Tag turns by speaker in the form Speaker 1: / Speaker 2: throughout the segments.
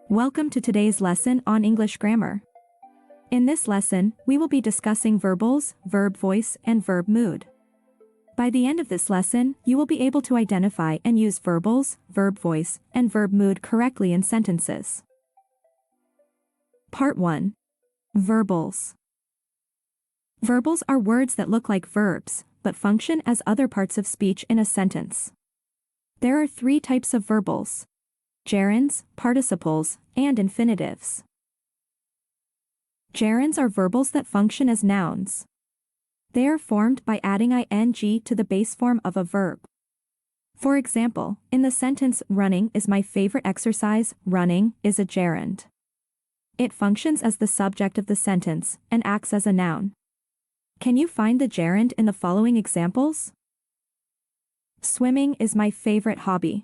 Speaker 1: Welcome to today's lesson on English grammar. In this lesson, we will be discussing verbals, verb voice, and verb mood. By the end of this lesson, you will be able to identify and use verbals, verb voice, and verb mood correctly in sentences. Part 1. Verbals. Verbals are words that look like verbs, but function as other parts of speech in a sentence. There are three types of verbals: gerunds, participles, and infinitives. Gerunds are verbals that function as nouns. They are formed by adding ing to the base form of a verb. For example, in the sentence, "Running is my favorite exercise," running is a gerund. It functions as the subject of the sentence and acts as a noun. Can you find the gerund in the following examples? Swimming is my favorite hobby.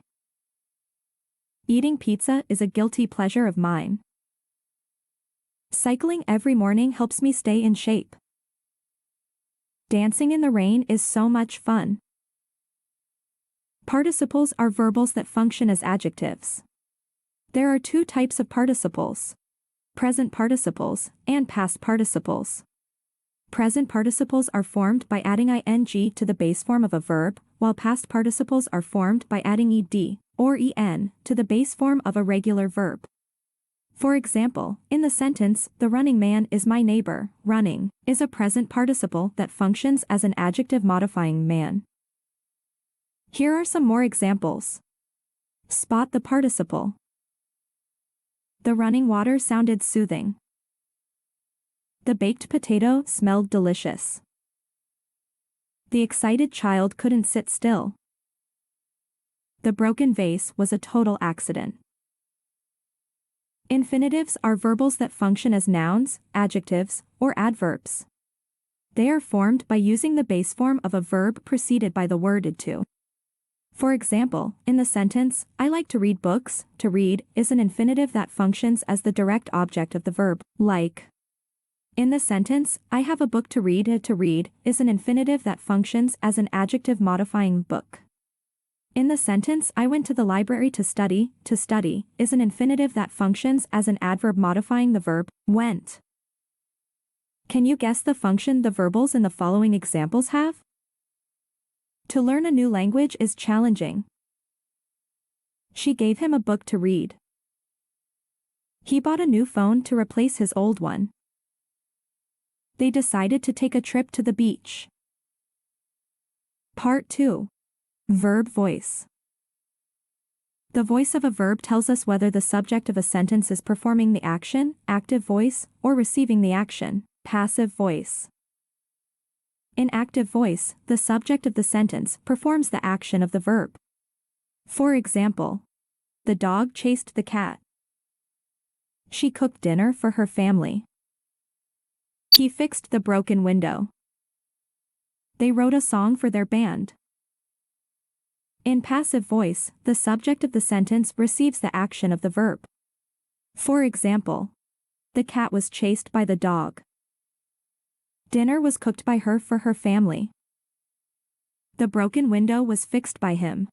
Speaker 1: Eating pizza is a guilty pleasure of mine. Cycling every morning helps me stay in shape. Dancing in the rain is so much fun. Participles are verbals that function as adjectives. There are two types of participles: present participles and past participles. Present participles are formed by adding ing to the base form of a verb, while past participles are formed by adding ed or en to the base form of a regular verb. For example, in the sentence, "The running man is my neighbor," running is a present participle that functions as an adjective modifying man. Here are some more examples. Spot the participle. The running water sounded soothing. The baked potato smelled delicious. The excited child couldn't sit still. The broken vase was a total accident. Infinitives are verbals that function as nouns, adjectives, or adverbs. They are formed by using the base form of a verb preceded by the word to. For example, in the sentence, "I like to read books," to read is an infinitive that functions as the direct object of the verb, like. In the sentence, "I have a book to read is an infinitive that functions as an adjective modifying book. In the sentence, "I went to the library to study is an infinitive that functions as an adverb modifying the verb, went. Can you guess the function the verbals in the following examples have? To learn a new language is challenging. She gave him a book to read. He bought a new phone to replace his old one. They decided to take a trip to the beach. Part 2. Verb voice. The voice of a verb tells us whether the subject of a sentence is performing the action, active voice, or receiving the action, passive voice. In active voice, the subject of the sentence performs the action of the verb. For example, the dog chased the cat. She cooked dinner for her family. He fixed the broken window. They wrote a song for their band. In passive voice, the subject of the sentence receives the action of the verb. For example, the cat was chased by the dog. Dinner was cooked by her for her family. The broken window was fixed by him.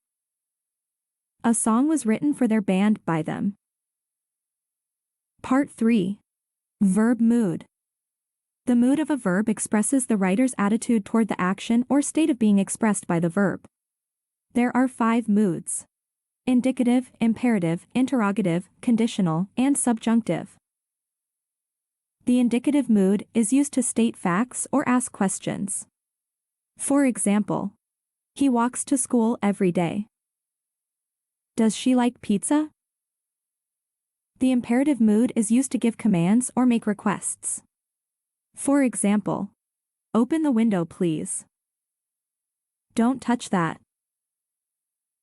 Speaker 1: A song was written for their band by them. Part 3. Verb mood. The mood of a verb expresses the writer's attitude toward the action or state of being expressed by the verb. There are 5 moods: indicative, imperative, interrogative, conditional, and subjunctive. The indicative mood is used to state facts or ask questions. For example, he walks to school every day. Does she like pizza? The imperative mood is used to give commands or make requests. For example, open the window please. Don't touch that.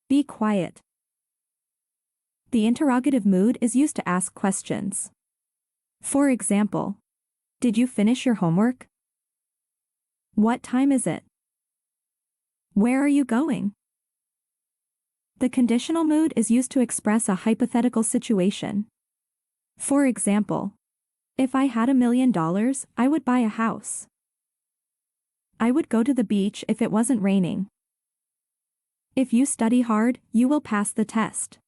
Speaker 1: Be quiet. The interrogative mood is used to ask questions. For example, did you finish your homework? What time is it? Where are you going? The conditional mood is used to express a hypothetical situation. For example, if I had $1 million, I would buy a house. I would go to the beach if it wasn't raining. If you study hard, you will pass the test.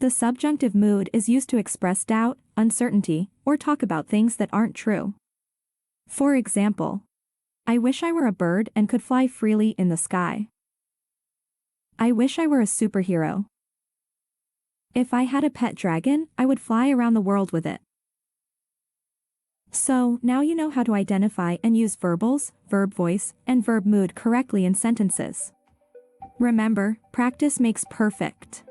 Speaker 1: The subjunctive mood is used to express doubt, uncertainty, or talk about things that aren't true. For example, I wish I were a bird and could fly freely in the sky. I wish I were a superhero. If I had a pet dragon, I would fly around the world with it. So, now you know how to identify and use verbals, verb voice, and verb mood correctly in sentences. Remember, practice makes perfect.